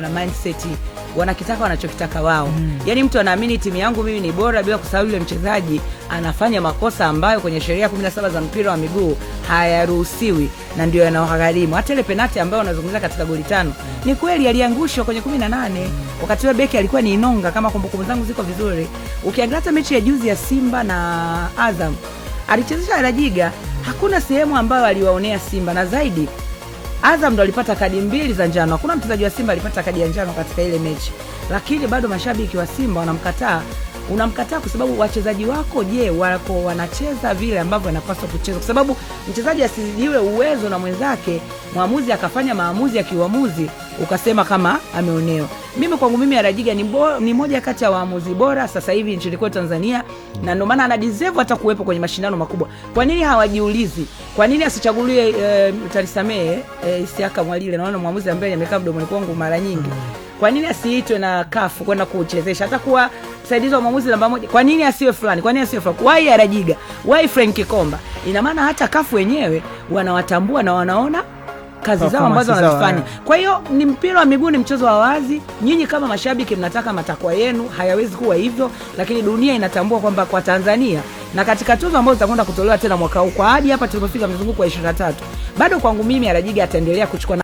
na mindset wanakitaka wanachokitaka wao. Yaani mtu anaamini timu yangu mimi ni bora bila kusahau yule mchezaji anafanya makosa ambayo kwenye sheria 17 za mpira wa miguu hayaruhusiwi na ndio yanaogharimu. Hata ile penalti ambayo unazungumzia katika goli 5 ni kweli aliangushwa kwenye 18. Wakati ule beki alikuwa ni Inonga kama kumbukumbu zangu ziko vizuri. Ukiangalia mechi ya juzi ya Simba na Azam alichezesha Rajiga, hakuna sehemu ambayo aliwaonea Simba, na zaidi Azam ndo alipata kadi 2 za njano. Hakuna mchezaji wa Simba alipata kadi ya njano katika ile mechi. Lakini bado mashabiki wa Simba wanamkataa. Unamkataa kwa sababu wachezaji wako wako wanacheza vile ambavyo wanapaswa kucheza. Kwa sababu mchezaji asizidiwe uwezo na mwenzake, muamuzi akafanya maamuzi ya kiuamuzi ukasema kama ameonewa. Mimi kwangu mimi Rajiga ni moja kati ya waamuzi bora sasa hivi nchini kwetu Tanzania, na ndio maana ana deserve hata kuwepo kwenye mashindano makubwa. Kwa nini hawajiulizi? Kwa nini asichaguliwe Talisamee Isiaka Mwalile, naona muamuzi ambaye amekaa mdomoni kwangu mara nyingi. Kwa nini asiitwe na kafu kwenda kuchezesha hata kuwa msaidizi wa muamuzi namba 1? Kwa nini asiwe fulani? Kwa nini asiwe fulani? Why Rajiga? Why Frank Komba? Ina maana hata kafu wenyewe wanawatambua na wanaona kazi zao ambazo wanazifanya. Kwa hiyo ni mpira wa miguu, ni mchezo wa wazi. Nyinyi kama mashabiki mnataka matakwa yenu, hayawezi kuwa hivyo, lakini dunia inatambua kwamba kwa Tanzania na katika tuzo ambazo zitakwenda kutolewa tena mwaka huu kwa hadi hapa tulipofika mzunguko wa 23, bado kwangu mimi Rajiga ataendelea kuchukua